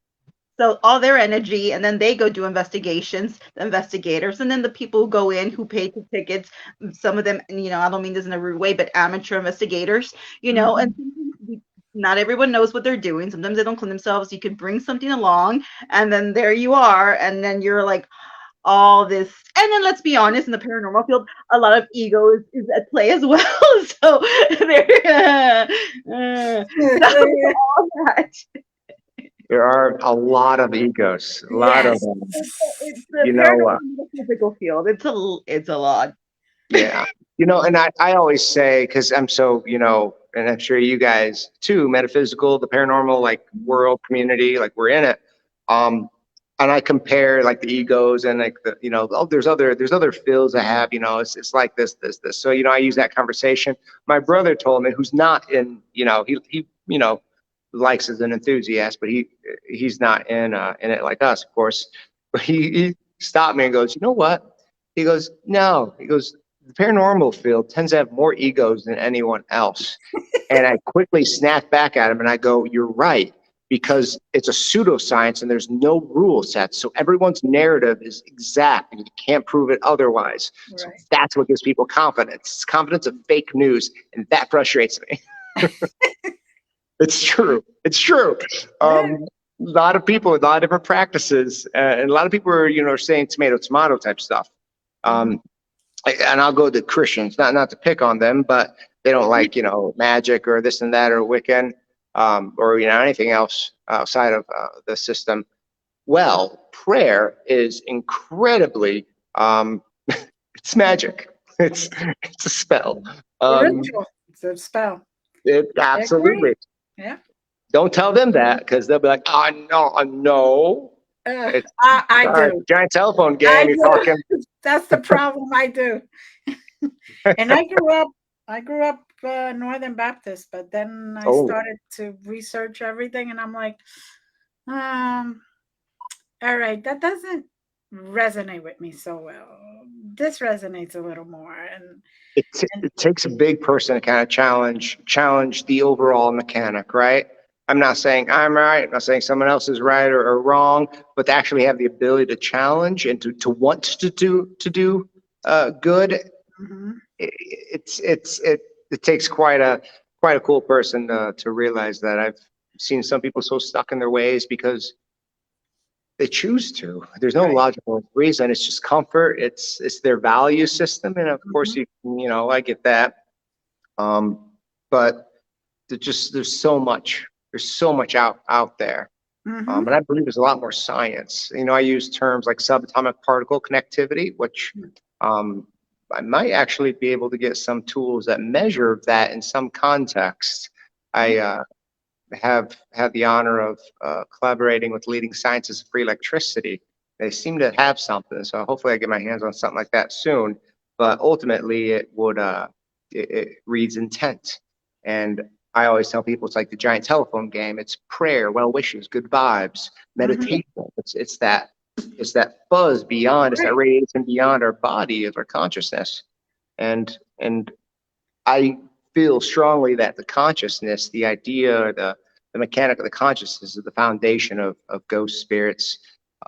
so all their energy, and then they go do investigations, the investigators, and then the people who go in who pay the tickets. Some of them, I don't mean this in a rude way, but amateur investigators, and Mhm. sometimes not everyone knows what they're doing. Sometimes they don't clean themselves. You could bring something along, and then there you are, and then you're like all this. And then let's be honest, in the paranormal field, a lot of ego is at play as well. So there, so all that. There are a lot of egos, a lot of Yes. them. It's the You know, paranormal and the physical field. It's a lot. yeah. And I always say, because I'm so, and I'm sure you guys too, metaphysical, the paranormal, like world community, like we're in it. Um, and I compare like the egos and like oh, there's other fields I have, it's like this. So, I use that conversation. My brother told me, who's not in, he likes as an enthusiast, but he's not in it like us, of course. But he stopped me and goes, you know what? He goes, no. He goes, the paranormal field tends to have more egos than anyone else. And I quickly snap back at him and I go, you're right, because it's a pseudoscience and there's no rule set. So everyone's narrative is exact and you can't prove it otherwise. So Right. that's what gives people confidence. It's confidence of fake news. And that frustrates me. It's true. It's true. Yeah. A lot of people, a lot of different practices, and a lot of people are, saying tomato type stuff. Mhm. Um, and I'll go to Christians, not to pick on them, but they don't like, magic or this and that or Wiccan, or anything else outside of the system. Well, prayer is incredibly, it's magic. It's a spell. Um, Spiritual. It's a spell. I agree. absolutely. Yeah. Don't tell them that because they'll be like, oh no, no. It's I do. giant telephone I game. You're do. talking. That's the problem. I do. And I grew up Northern Baptist, but then I Oh, started to research everything, and I'm like, um, all right, that doesn't resonate with me so well. This resonates a little more, and It takes a big person to kind of challenge the overall mechanic, right? I'm not saying I'm right. I'm not saying someone else is right or wrong, but to actually have the ability to challenge and to want to do good. mhm, It takes quite a cool person to realize that. I've seen some people so stuck in their ways because they choose to. There's no right. logical reason. It's just comfort. It's their value system, and of course, Mhm, I get that. But there's so much. There's so much out there, mhm, and I believe there's a lot more science. I use terms like subatomic particle connectivity, which um, I might actually be able to get some tools that measure that in some context. mhm, I have had the honor of collaborating with leading scientists for electricity. They seem to have something, so hopefully I get my hands on something like that soon. But ultimately, it reads intent, and I always tell people it's like the giant telephone game. It's prayer, well wishes, good vibes, mhm, meditation. It's that buzz beyond, it's that right. radiation beyond our body of our consciousness, and I feel strongly that the consciousness, the idea, the mechanic of the consciousness is the foundation of ghost spirits,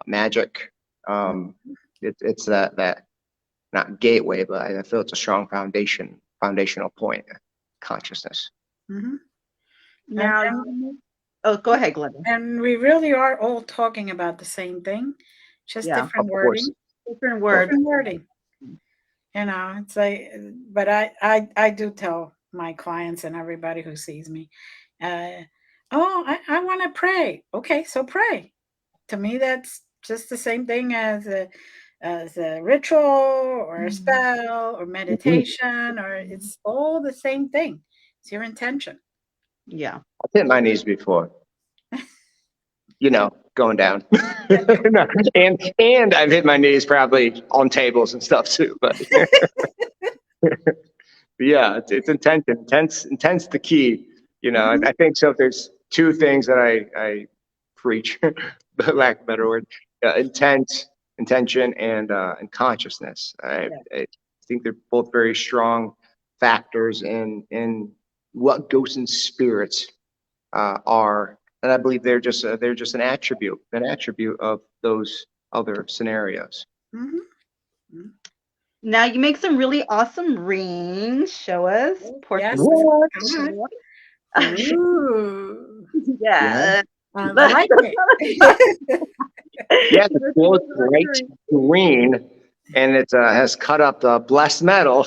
magic. Um, it's that not gateway, but I feel it's a strong foundational point, consciousness. Mhm. And, Now, and oh, go ahead, Glenda. and we really are all talking about the same thing, just Yeah, Of different course, wording. different of course. words. Different wording. It's like, but I do tell my clients and everybody who sees me, uh, oh, I want to pray. Okay, so pray. To me, that's just the same thing as a ritual or a Mhm. spell or Mhm. meditation, or it's all the same thing. It's your intention. Yeah. I've hit my knees before, going down. No, and I've hit my knees probably on tables and stuff too. But yeah, it's intention. Intent's the key. Mhm, I think so. If there's two things that I preach, but lack of a better word, intent, intention, and consciousness. Yeah. I think they're both very strong factors in what ghosts and spirits are, and I believe they're just an attribute of those other scenarios. mhm, mhm. Now you make some really awesome rings. Show us. Oh, yes. Porcelain. What? Come on. Okay. Ooh, Yeah. Yeah. I That's like it. Yeah, the that's floor is another bright ring. green, and it has cut up the blessed metal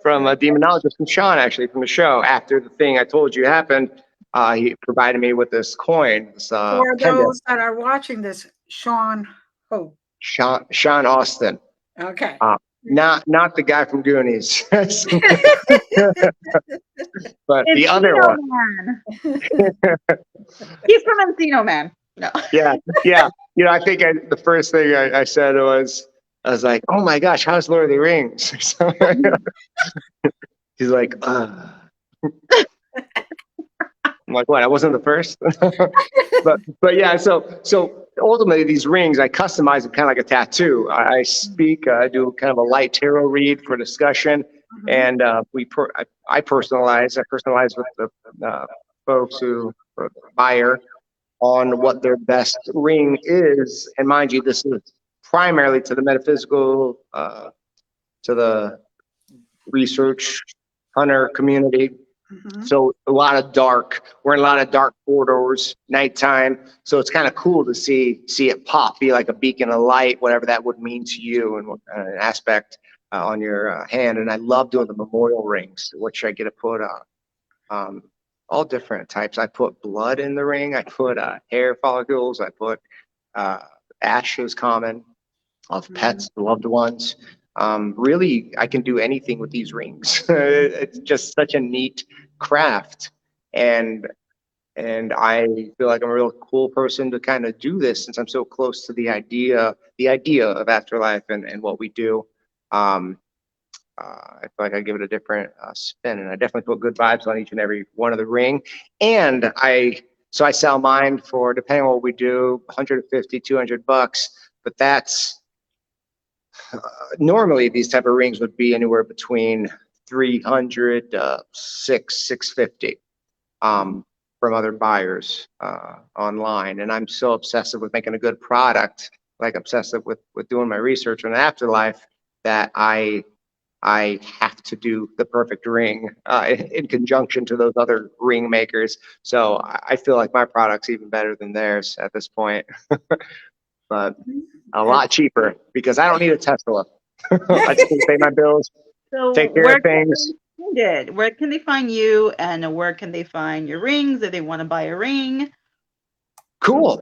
from a demonologist from Sean, actually, from the show. After the thing I told you happened, he provided me with this coin, this For pendant. those that are watching this, Sean Hope. Sean Austin, Okay. uh, not the guy from Goonies, but the other Encino one. Man. He's from Encino Man. No. Yeah, yeah. I think the first thing I said was, I was like, "Oh my gosh, how's Lord of the Rings?" So he's like, I'm like, "What? I wasn't the first?" But yeah. So ultimately, these rings I customize them kind of like a tattoo. I speak. I do kind of a light tarot read for discussion, Mhm, and I personalize with the folks who buyer on what their best ring is. And mind you, this is primarily to the metaphysical, to the research hunter community. mhm, So a lot of dark. We're in a lot of dark corridors, nighttime. So it's kind of cool to see it pop, be like a beacon of light, whatever that would mean to you, and an aspect on your hand. And I love doing the memorial rings, which I get to put um, all different types. I put blood in the ring. I put hair follicles. I put uh, ashes, common, of mhm, pets, loved ones. Really, I can do anything with these rings. It's just such a neat craft, and I feel like I'm a real cool person to kind of do this since I'm so close to the idea of afterlife and what we do. Um, I feel like I give it a different spin, and I definitely put good vibes on each and every one of the ring. And I sell mine for, depending on what we do, 150, $200, but that's Normally these type of rings would be anywhere between 300 650 from other buyers online. And I'm so obsessive with making a good product, like obsessive with doing my research on the afterlife, that I have to do the perfect ring in conjunction to those other ring makers. So I feel like my product's even better than theirs at this point, but a lot cheaper because I don't need a Tesla. I just need to pay my bills, So take care where of can things. they find it? Where can they find you, and where can they find your rings if they want to buy a ring? Cool.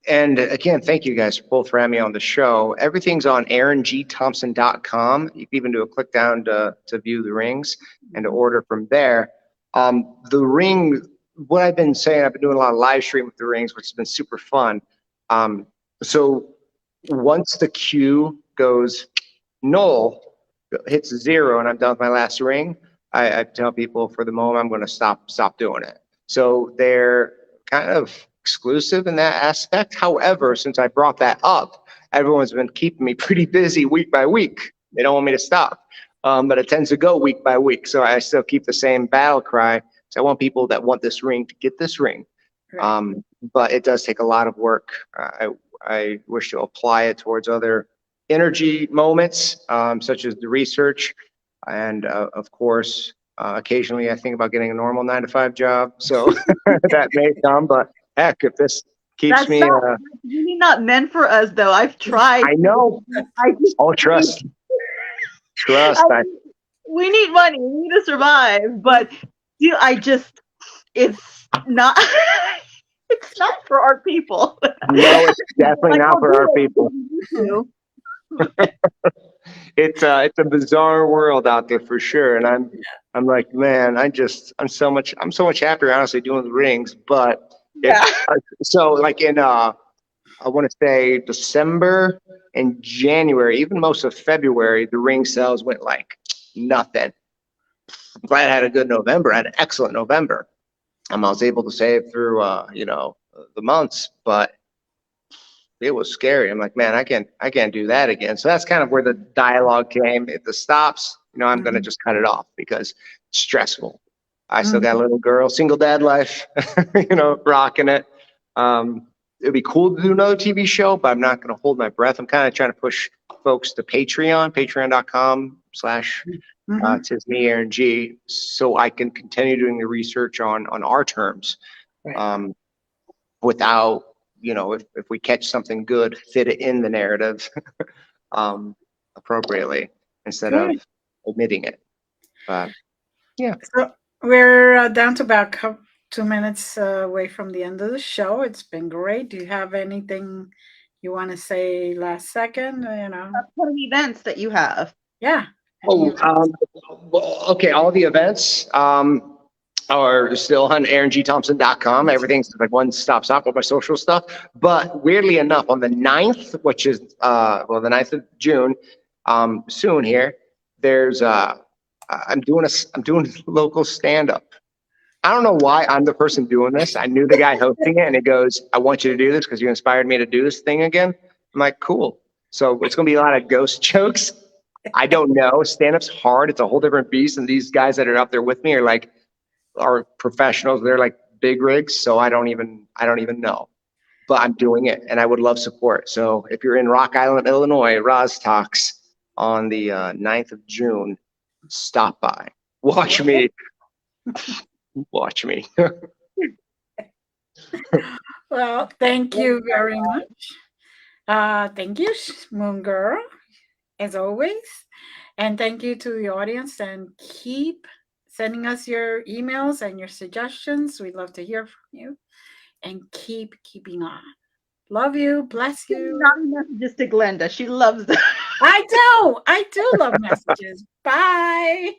And again, thank you guys both for having me on the show. Everything's on aarongthompson.com. You can even do a click down to view the rings and to order from there. The ring, what I've been saying, I've been doing a lot of live stream with the rings, which has been super fun. So once the cue goes null, hits 0, and I'm done with my last ring, I tell people for the moment I'm going to stop doing it. So they're kind of exclusive in that aspect. However, since I brought that up, everyone's been keeping me pretty busy week by week. They don't want me to stop, but it tends to go week by week. So I still keep the same battle cry. So I want people that want this ring to get this ring. Right. But it does take a lot of work. I wish to apply it towards other energy moments, such as the research. And of course, occasionally I think about getting a normal 9-to-5 job. So that may come, but heck, if this keeps That's me, not really not meant for us, though. I've tried. I know. I just, Oh, trust. I, I we need money. We need to survive. But I just, it's not. It's not for our people. know it's definitely Like, not we'll for our do it people. because we need It's a bizarre world out there for sure. And I'm like, man, I'm so much happier honestly doing the rings. But if Yeah. so, like in I want to say December and January, even most of February, the ring sales went like nothing. I'm glad I had a good November. I had an excellent November. I was able to save through the months, but it was scary. I'm like, man, I can't do that again. So that's kind of where the dialogue came. If the stops, I'm gonna just cut it off because it's stressful. I still got a little girl, single dad life, rocking it. It'd be cool to do another TV show, but I'm not gonna hold my breath. I'm kind of trying to push folks to patreon.com/. Mhm. Tis me, Aaron G, so I can continue doing the research on our terms, Right. um, without, if we catch something good, fit it in the narrative appropriately instead Good. of omitting it. But yeah. So we're down to about 2 minutes away from the end of the show. It's been great. Do you have anything you want to say last second? Upcoming events that you have. Yeah. Any Oh, events? well, okay. All the events are still on AaronGThompson.com. Everything's like one stop shop with my social stuff. But weirdly enough, on the 9th, which is the 9th of June, soon here, there's I'm doing local stand up. I don't know why I'm the person doing this. I knew the guy hosting it, and he goes, "I want you to do this because you inspired me to do this thing again." I'm like, "Cool." So it's gonna be a lot of ghost jokes. I don't know. Stand up's hard. It's a whole different beast. And these guys that are up there with me are professionals. They're like big rigs. So I don't even know. But I'm doing it, and I would love support. So if you're in Rock Island, Illinois, Roz Talks on the 9th of June, stop by. Watch me. Watch me. Well, thank you very much. Thank you, Moon Girl, as always. And thank you to the audience. And keep sending us your emails and your suggestions. We'd love to hear from you. And keep keeping on. Love you. Bless you. Not messages to Glenda. She loves them. I do. I do love messages. Bye.